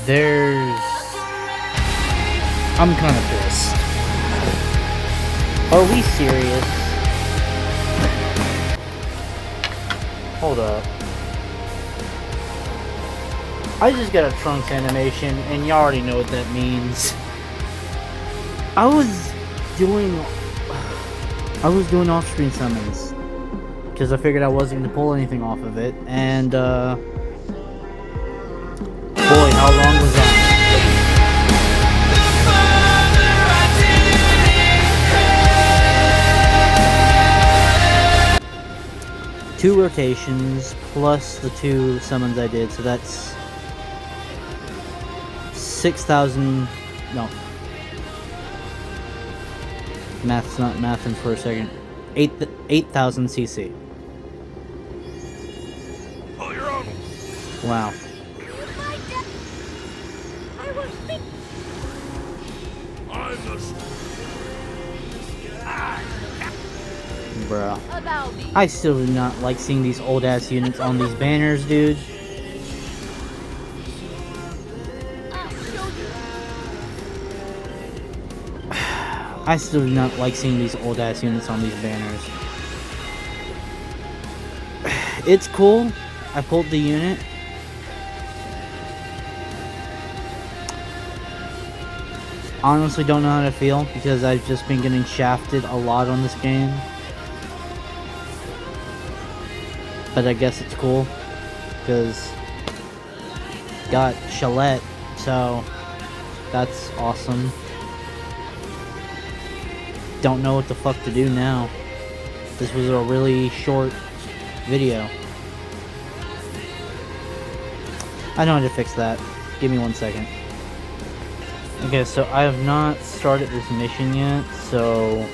There's... I'm kind of pissed. Are we serious? Hold up. I just got a Trunks animation, and you already know what that means. I was doing off-screen summons because I figured I wasn't going to pull anything off of it, and boy, how long was that? 2 rotations plus the 2 summons I did, so that's 6,000. No, math's not mathing for a second. 8,000 CC. Oh, you're on. Wow. Bruh. I still do not like seeing these old ass units on these banners, dude. I still do not like seeing these old ass units on these banners. It's cool. I pulled the unit. Honestly don't know how to feel because I've just been getting shafted a lot on this game. But I guess it's cool because got Shalette, so that's awesome. Don't know what the fuck to do now. This was a really short video. I know how to fix that. Give me 1 second. Okay, so I have not started this mission yet, so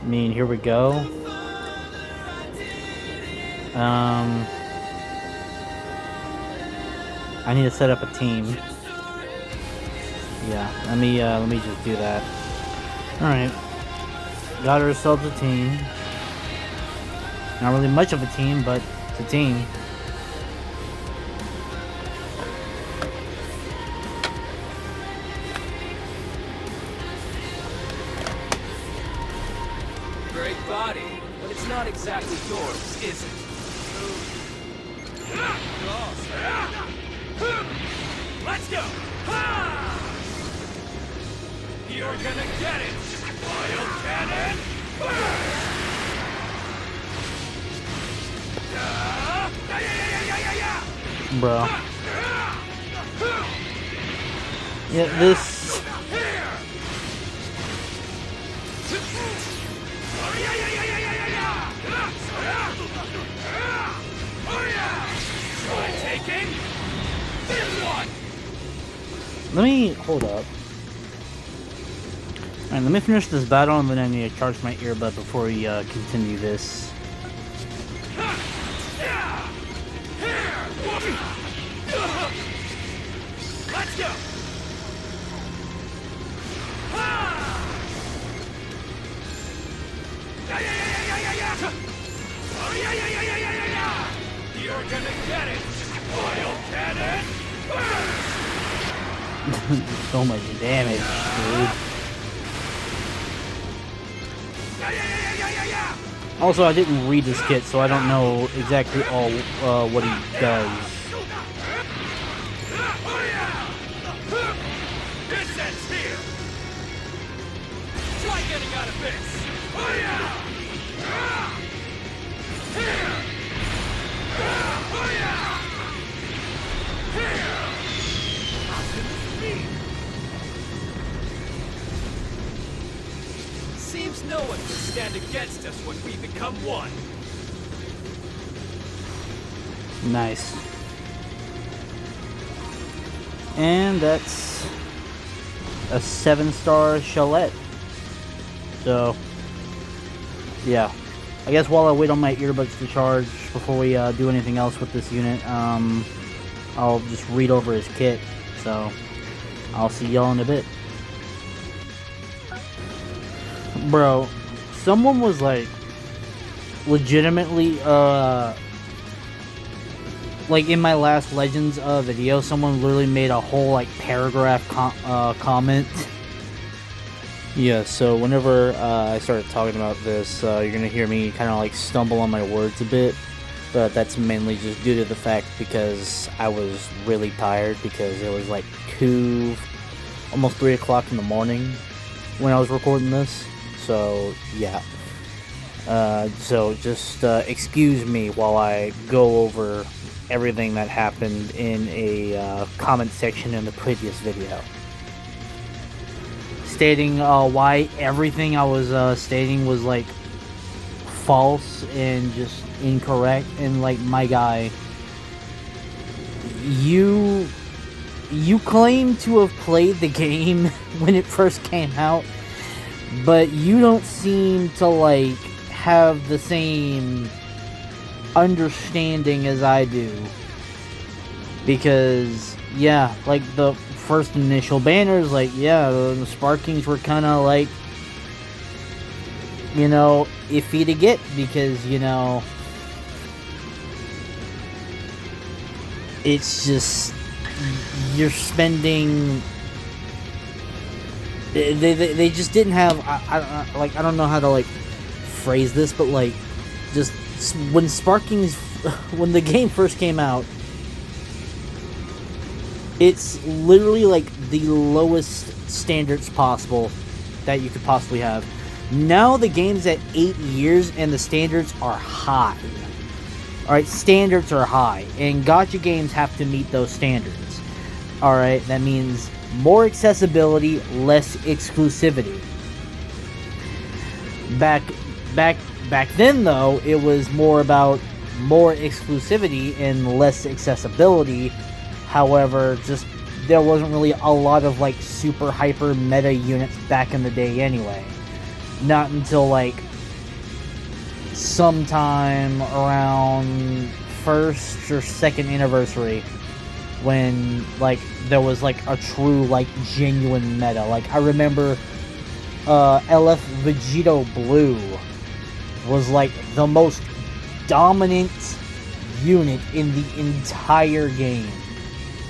I mean, here we go. I need to set up a team. Yeah, let me just do that. Alright. Got ourselves a team. Not really much of a team, but it's a team. Great body, but it's not exactly yours, is it? Let's go! You're gonna get it! Wild cannon! Bro. Yeah, this... Let me... hold up. Alright, let me finish this battle and then I need to charge my earbud before we continue this. Let's go! You're gonna get it! Wild cannon! So much damage, dude. Also, I didn't read this kit, so I don't know exactly all what he does. This ends here! Try getting out of this! Seems no one can stand against us when we become one. Nice. And that's a 7-star Shalette. So, yeah. I guess while I wait on my earbuds to charge before we do anything else with this unit, I'll just read over his kit. So, I'll see y'all in a bit. Bro, someone was like legitimately like in my last Legends video, someone literally made a whole like paragraph comment. Yeah, so whenever I started talking about this, you're gonna hear me kind of like stumble on my words a bit, but that's mainly just due to the fact because I was really tired because it was like 2, almost 3 o'clock in the morning when I was recording this. So yeah, so just excuse me while I go over everything that happened in a comment section in the previous video, stating why everything I was stating was like false and just incorrect. And like, my guy, you claim to have played the game when it first came out, but you don't seem to like have the same understanding as I do. Because yeah, like the first initial banners, like yeah, the Sparkings were kind of like, you know, iffy to get because, you know, it's just, you're spending, they just didn't have, I don't know how to like phrase this, but like, just when Sparkings, when the game first came out, it's literally like the lowest standards possible that you could possibly have. Now the game's at 8 years and the standards are high. Alright, standards are high, and gacha games have to meet those standards. Alright, that means more accessibility, less exclusivity. Back then though, it was more about more exclusivity and less accessibility. However, just there wasn't really a lot of like super hyper meta units back in the day anyway. Not until like sometime around 1st or 2nd anniversary when like there was like a true like genuine meta. Like I remember LF Vegito Blue was like the most dominant unit in the entire game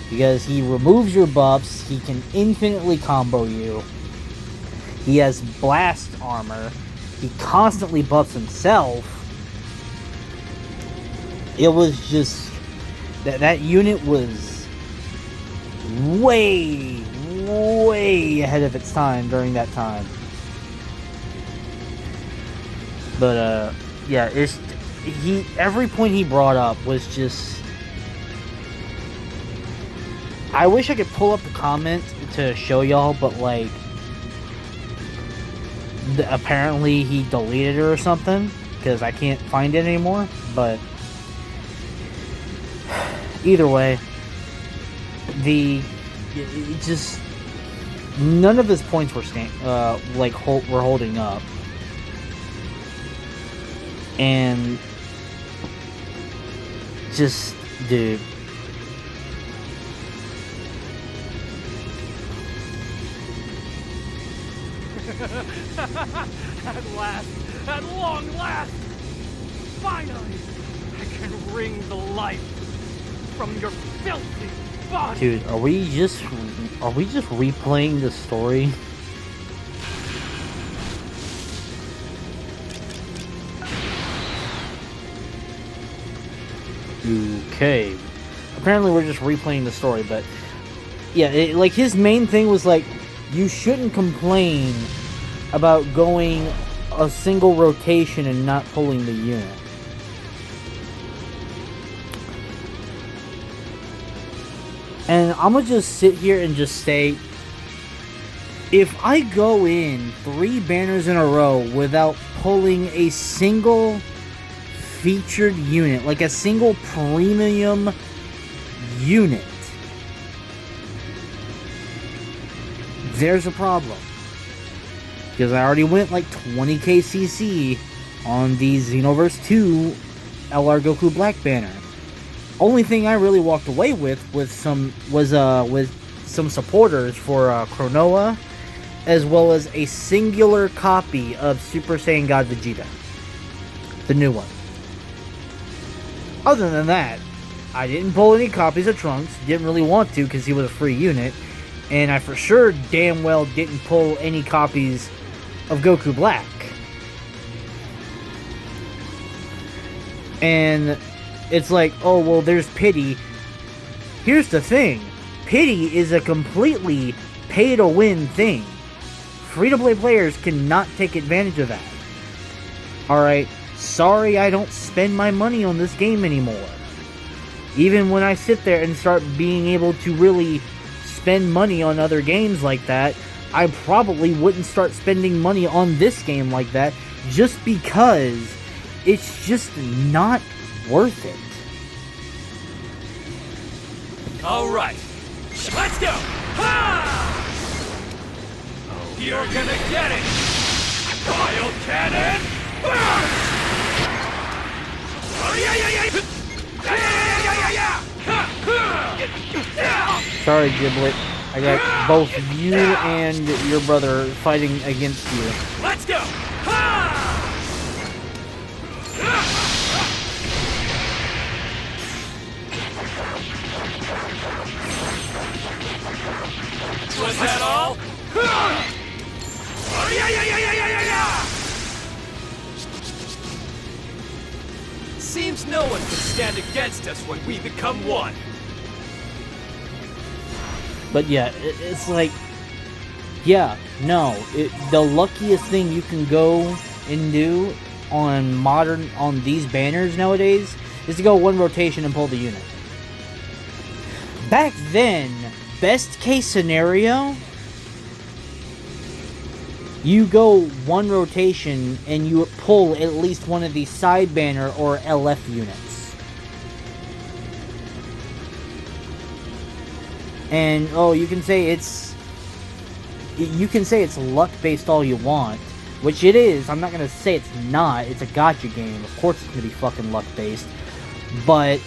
because he removes your buffs, he can infinitely combo you, he has blast armor, he constantly buffs himself. It was just that unit was way ahead of its time during that time. But yeah, every point he brought up was just, I wish I could pull up the comment to show y'all, but like apparently he deleted it or something because I can't find it anymore. But either way, it just none of his points were were holding up. And just, dude, At last, at long last, finally, I can wring the life from your filthy body. Dude, are we just replaying the story? Okay. Apparently we're just replaying the story, but yeah, like his main thing was like, you shouldn't complain about going a single rotation and not pulling the unit. And I'm gonna just sit here and just say, if I go in 3 banners in a row without pulling a single featured unit, like a single premium unit, there's a problem. Because I already went like 20k CC on the Xenoverse 2 LR Goku Black banner. Only thing I really walked away with some supporters for Chronoa, as well as a singular copy of Super Saiyan God Vegeta, the new one. Other than that, I didn't pull any copies of Trunks. Didn't really want to because he was a free unit. And I for sure damn well didn't pull any copies of Goku Black. And it's like, oh, well, there's Pity. Here's the thing. Pity is a completely pay-to-win thing. Free-to-play players cannot take advantage of that. Alright, sorry I don't spend my money on this game anymore. Even when I sit there and start being able to really spend money on other games like that, I probably wouldn't start spending money on this game like that just because it's just not worth it. Alright, let's go! Ha! You're gonna get it! Bile Cannon! Burst! Oh, yeah, yeah, yeah! Yeah, yeah, yeah, yeah, yeah! Sorry, Giblet. I got both you and your brother fighting against you. Let's go! Ha! Was that all? Oh, yeah, yeah, yeah, yeah, yeah, yeah, yeah! Seems no one can stand against us when we become one. But yeah, it's like, yeah, no. The luckiest thing you can go and do on these banners nowadays is to go one rotation and pull the unit. Back then, best case scenario, you go one rotation and you pull at least one of these side banner or LF units. And oh, you can say it's luck based all you want, which it is. I'm not gonna say it's not. It's a gacha game. Of course, it's gonna be fucking luck based, but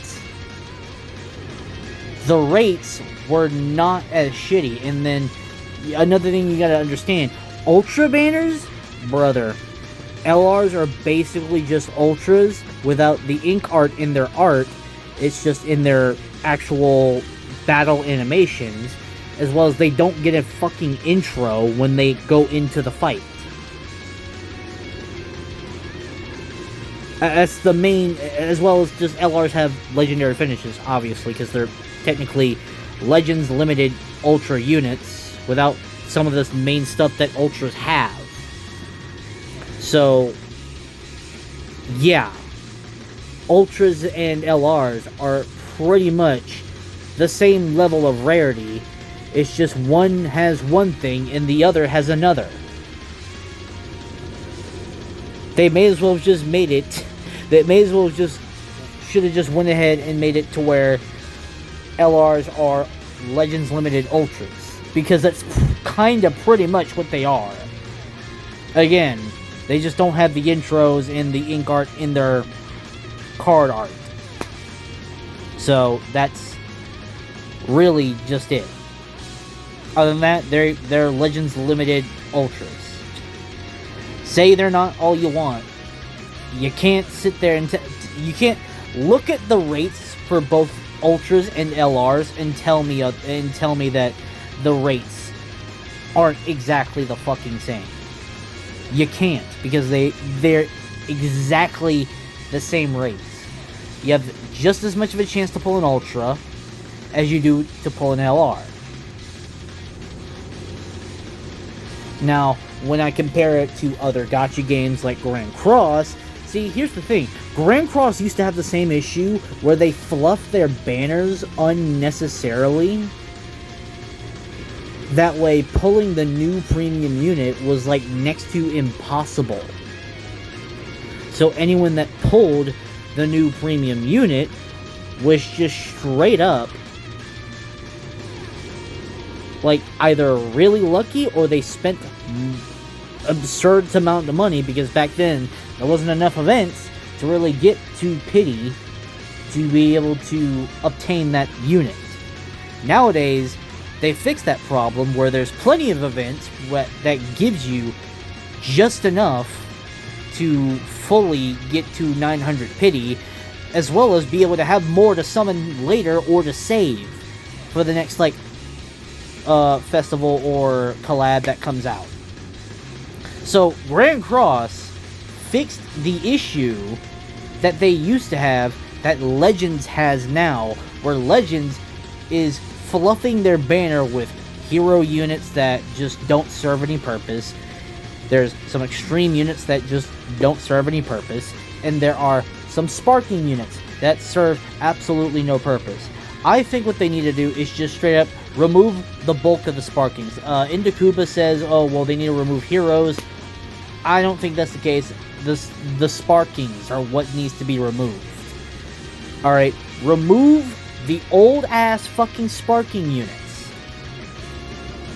the rates were not as shitty. And then another thing you gotta understand: Ultra banners, brother. LRs are basically just Ultras without the ink art in their art. It's just in their actual battle animations, as well as they don't get a fucking intro when they go into the fight. That's the main, as well as just LRs have legendary finishes, obviously, because they're technically Legends limited Ultra units without some of this main stuff that Ultras have. So, yeah, Ultras and LRs are pretty much the same level of rarity. It's just one has one thing and the other has another. They may as well have just made it. They may as well just should have just went ahead and made it to where LRs are Legends Limited Ultras, because that's kind of pretty much what they are. Again, they just don't have the intros and the ink art in their card art. So that's really just it. Other than that, they're Legends Limited Ultras. Say they're not all you want. You can't sit there and you can't look at the rates for both Ultras and LRs and tell me that the rates aren't exactly the fucking same. You can't, because they're exactly the same rates. You have just as much of a chance to pull an Ultra as you do to pull an LR. Now, when I compare it to other gacha games like Grand Cross, see, here's the thing. Grand Cross used to have the same issue where they fluff their banners unnecessarily. That way, pulling the new premium unit was like next to impossible. So anyone that pulled the new premium unit was just straight up like either really lucky or they spent absurd amount of money, because back then there wasn't enough events to really get to Pity to be able to obtain that unit. Nowadays, they fixed that problem where there's plenty of events that gives you just enough to fully get to 900 Pity, as well as be able to have more to summon later or to save for the next, like, festival or collab that comes out. So, Grand Cross fixed the issue that they used to have that Legends has now, where Legends is fluffing their banner with hero units that just don't serve any purpose. There's some extreme units that just don't serve any purpose, and there are some sparking units that serve absolutely no purpose. I think what they need to do is just straight up remove the bulk of the sparkings. Indakuba says, oh, well, they need to remove heroes. I don't think that's the case. The sparkings are what needs to be removed. Alright, remove the old-ass fucking sparking units.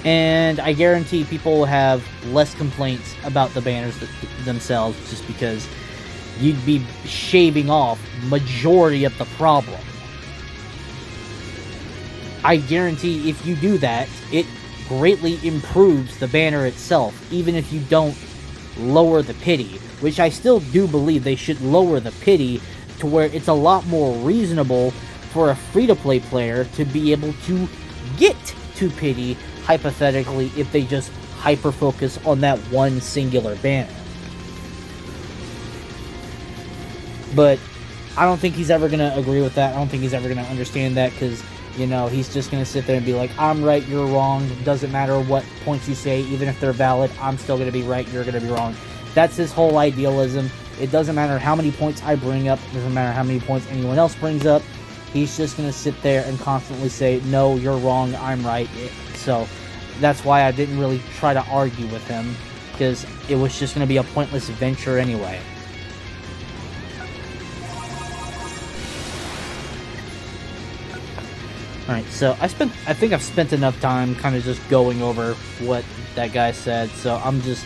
And I guarantee people will have less complaints about the banners themselves, just because you'd be shaving off majority of the problem. I guarantee if you do that, it greatly improves the banner itself, even if you don't lower the pity, which I still do believe they should lower the pity to where it's a lot more reasonable for a free-to-play player to be able to get to pity, hypothetically, if they just hyper-focus on that one singular banner. But I don't think he's ever going to agree with that. I don't think he's ever going to understand that, because, you know, he's just going to sit there and be like, I'm right, you're wrong. It doesn't matter what points you say, even if they're valid, I'm still going to be right, you're going to be wrong. That's his whole idealism. It doesn't matter how many points I bring up, it doesn't matter how many points anyone else brings up. He's just going to sit there and constantly say, no, you're wrong, I'm right. So that's why I didn't really try to argue with him, because it was just going to be a pointless venture anyway. Alright, so I think I've spent enough time kind of just going over what that guy said, so I'm just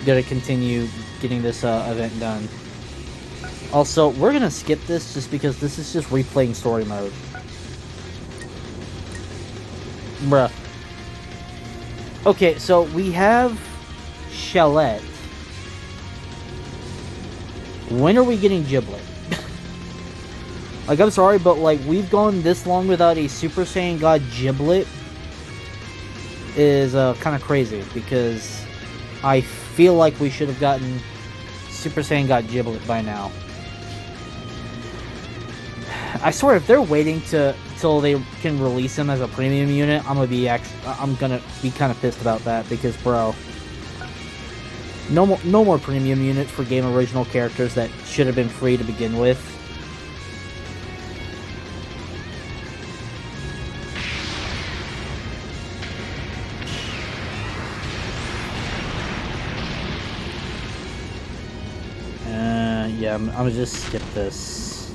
gonna continue getting this event done. Also, we're gonna skip this just because this is just replaying story mode. Bruh. Okay, so we have Shellette. When are we getting Giblet? Like, I'm sorry, but, like, we've gone this long without a Super Saiyan God Giblet is kind of crazy, because I feel like we should have gotten Super Saiyan God Giblet by now. I swear, if they're waiting till they can release him as a premium unit, I'm gonna be kind of pissed about that, because, bro, no more premium units for game original characters that should have been free to begin with. Yeah, I'm gonna just skip this.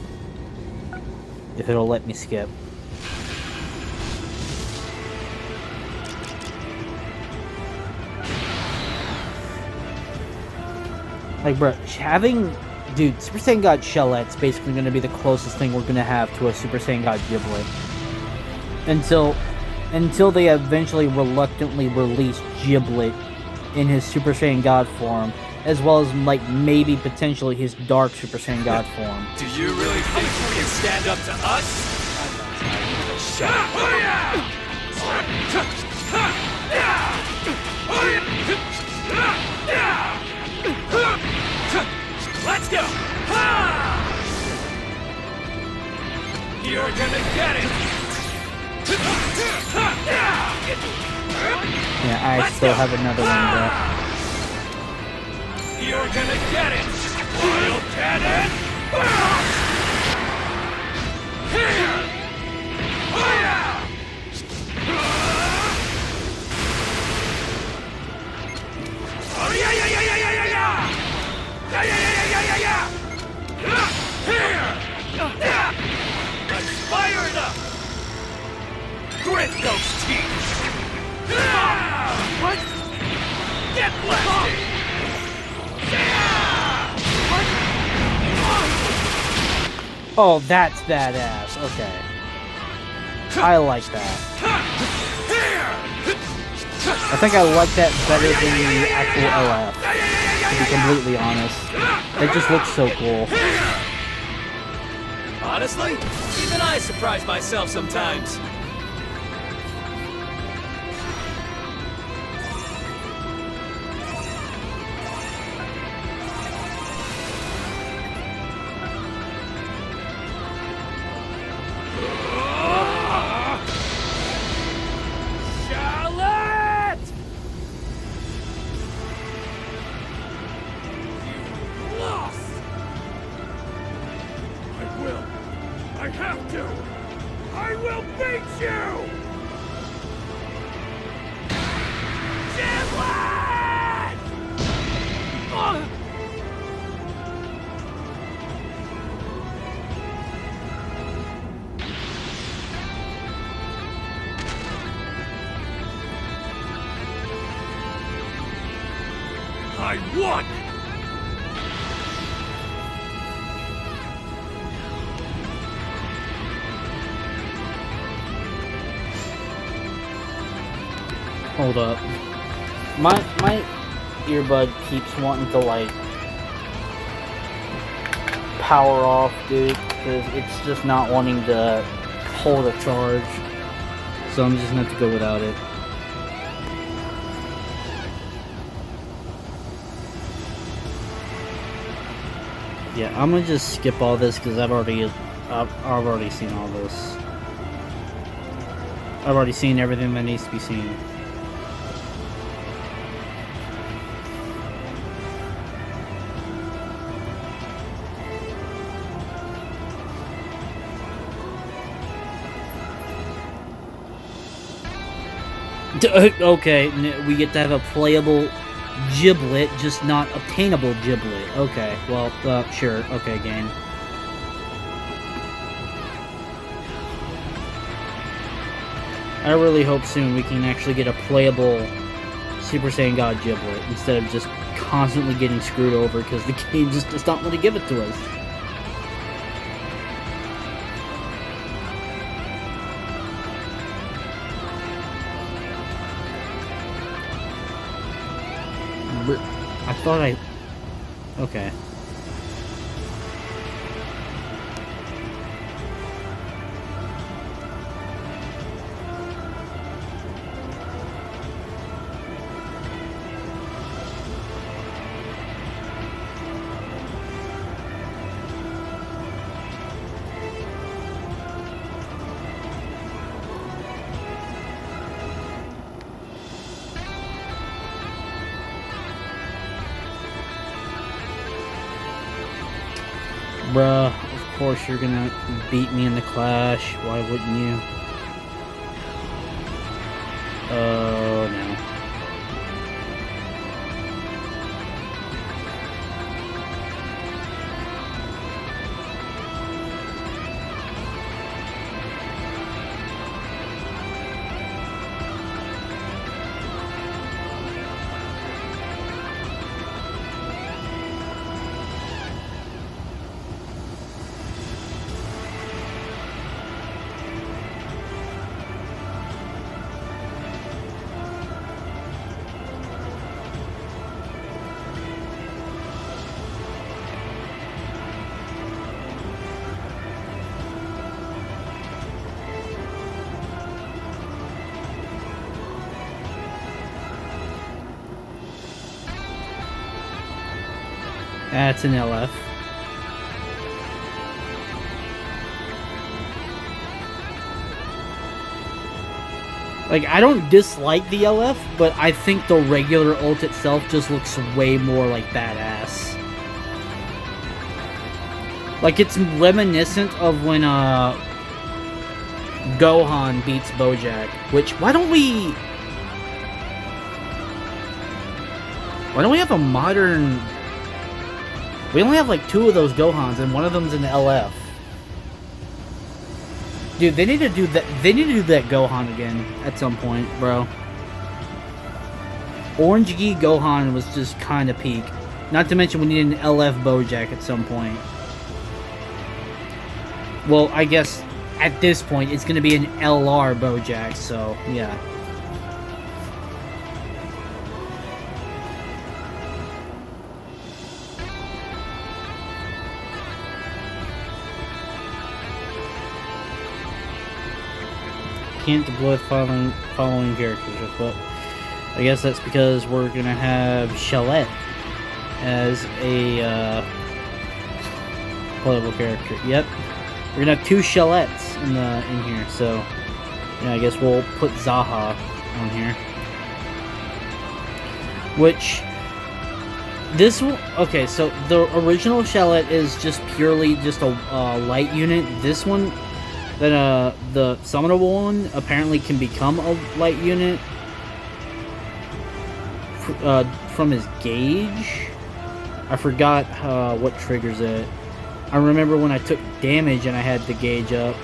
If it'll let me skip. Like, bro, dude, Super Saiyan God Shellette's basically gonna be the closest thing we're gonna have to a Super Saiyan God Giblet. Until they eventually reluctantly release Giblet in his Super Saiyan God form, as well as, like, maybe potentially his Dark Super Saiyan God form. Do you really think you can stand up to us? Shut up. Let's go! You're gonna get it! Yeah, I still have another one, but... You're gonna get it! Wild cannon! Here! Oh yeah! Oh yeah yeah yeah yeah yeah yeah yeah! Yeah yeah yeah yeah yeah yeah! Here! Yeah! Let's fire it up! Grit those teeth! What? Get blasted! Oh, that's badass. Okay. I like that. I think I like that better than the actual LF, to be completely honest. It just looks so cool. Honestly, even I surprise myself sometimes. Charlotte! You lost! I will. I have to. I will beat you! Giblet! I won! Hold up. My earbud keeps wanting to like power off, dude, because it's just not wanting to hold a charge. So I'm just gonna have to go without it. Yeah, I'm gonna just skip all this because I've already seen all this. I've already seen everything that needs to be seen. Okay, we get to have a playable Giblet, just not obtainable Giblet. Okay, well, sure. Okay, game. I really hope soon we can actually get a playable Super Saiyan God Giblet instead of just constantly getting screwed over because the game just does not want to give it to us. I thought I... Okay. Bruh, of course you're gonna beat me in the Clash. Why wouldn't you? Oh, no. That's an LF. Like, I don't dislike the LF, but I think the regular ult itself just looks way more, like, badass. Like, it's reminiscent of when, Gohan beats Bojack, which, why don't we have a modern... We only have, like, 2 of those Gohans, and one of them's an LF. Dude, they need to do that. They need to do that Gohan again at some point, bro. Orange Gi Gohan was just kind of peak. Not to mention we need an LF Bojack at some point. Well, I guess at this point it's going to be an LR Bojack, so yeah. can't deploy the following characters. But I guess that's because we're gonna have Shalette as a playable character. Yep, we're gonna have 2 Shalettes in here. So yeah, I guess we'll put Zaha on here. Which this will okay. So the original Shalette is just purely just a light unit. This one, then the summonable one apparently can become a light unit from his gauge. I forgot what triggers it. I remember when I took damage and I had the gauge up.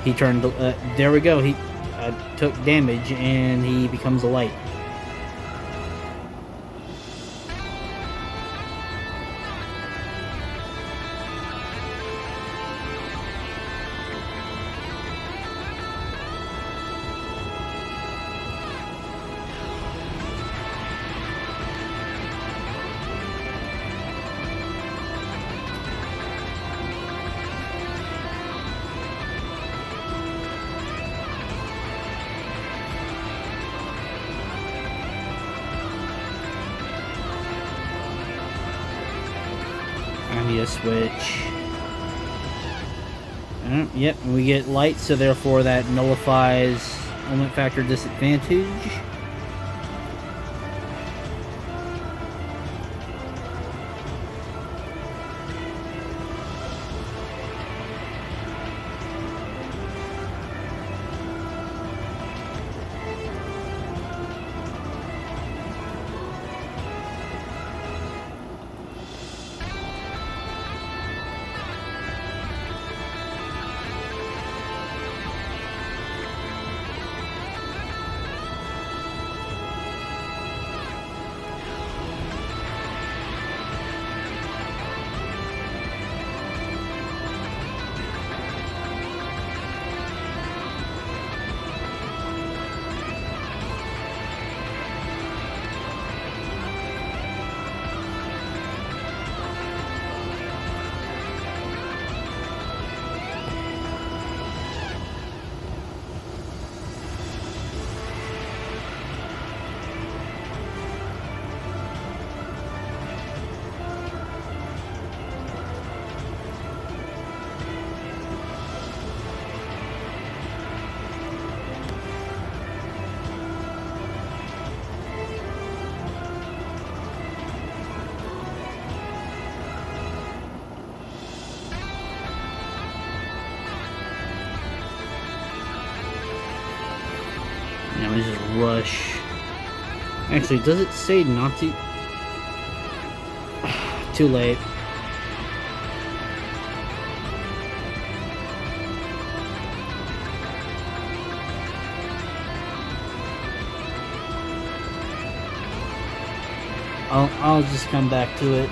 He turned. There we go. He took damage and he becomes a light. I need a switch. Yep, we get light, so therefore that nullifies element factor disadvantage. Now we just rush. Actually, does it say not to? Too late. I'll just come back to it.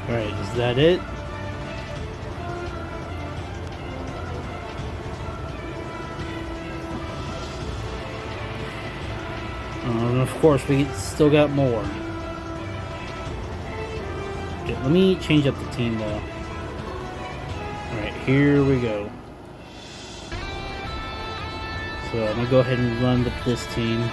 Alright, is that it? And of course, we still got more. Okay, let me change up the team though. Alright, here we go. So I'm gonna go ahead and run with this team.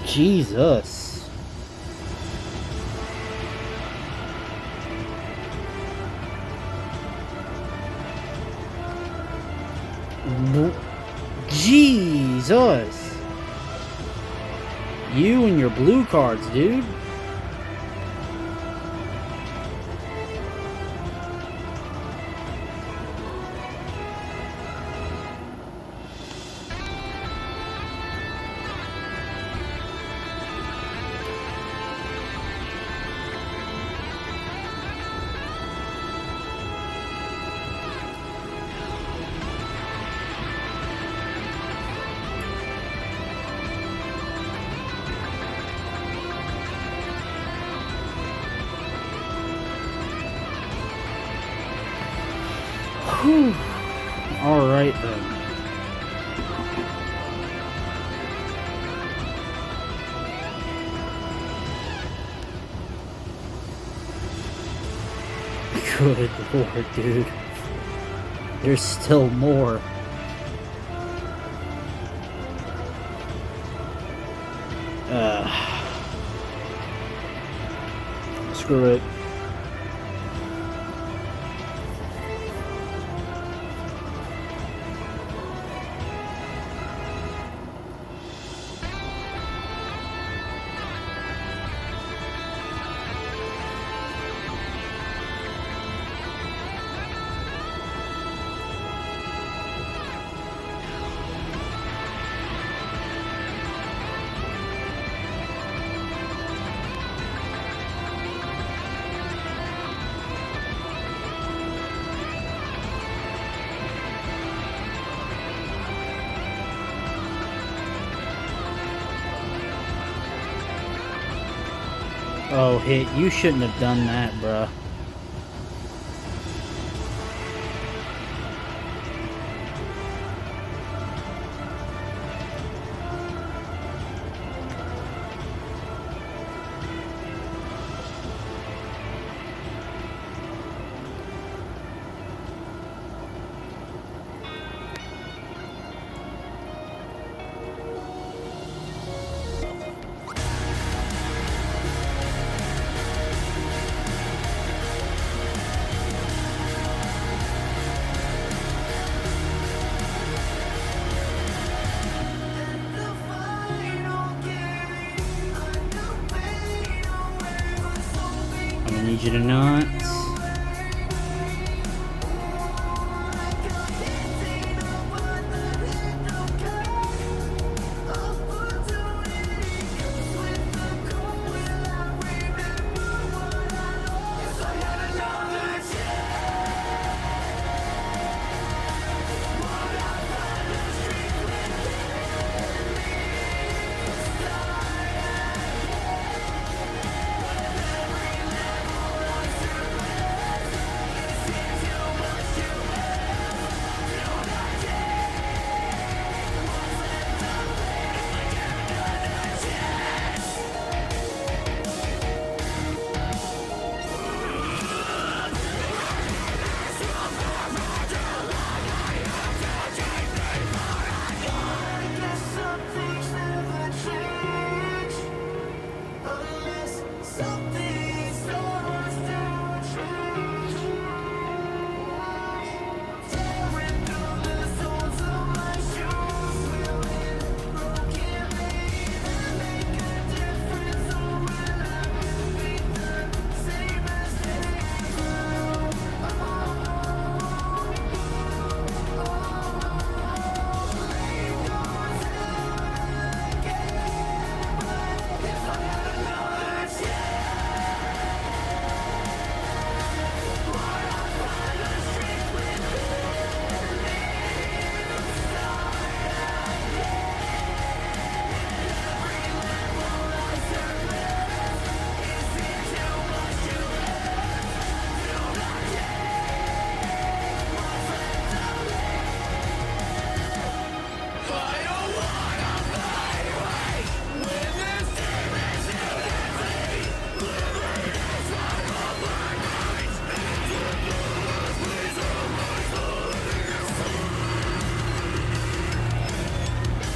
Jesus. Jesus. You and your blue cards, dude. Whew. All right then. Good lord, dude. There's still more. Screw it. Oh, Hit, you shouldn't have done that, bruh. I need you to not.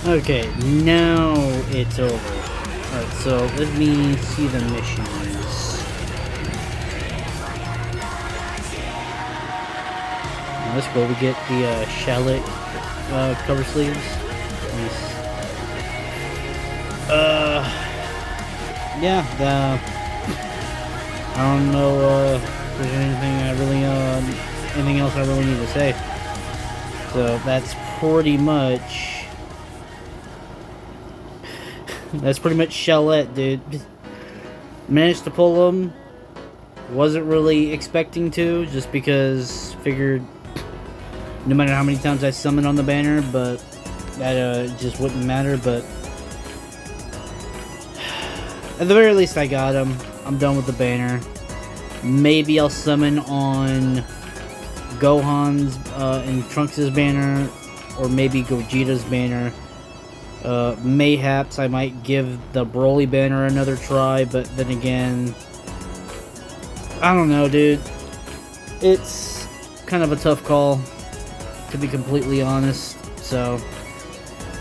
Okay, now it's over. Alright, so let me see the missions. Now let's go. We get the shallot cover sleeves. Nice. Yeah, I don't know if there's anything else I really need to say. So that's pretty much Shellette, dude. Managed to pull them. Wasn't really expecting to, just because figured no matter how many times I summon on the banner, but that just wouldn't matter. But at the very least, I got him. I'm done with the banner. Maybe I'll summon on Gohan's and Trunks' banner, or maybe Gogeta's banner. Mayhaps I might give the Broly banner another try, but then again, I don't know, dude. It's kind of a tough call, to be completely honest. So,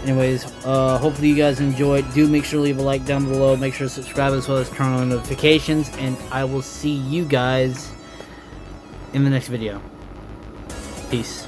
anyways, hopefully you guys enjoyed. Do make sure to leave a like down below. Make sure to subscribe as well as turn on notifications. And I will see you guys in the next video. Peace.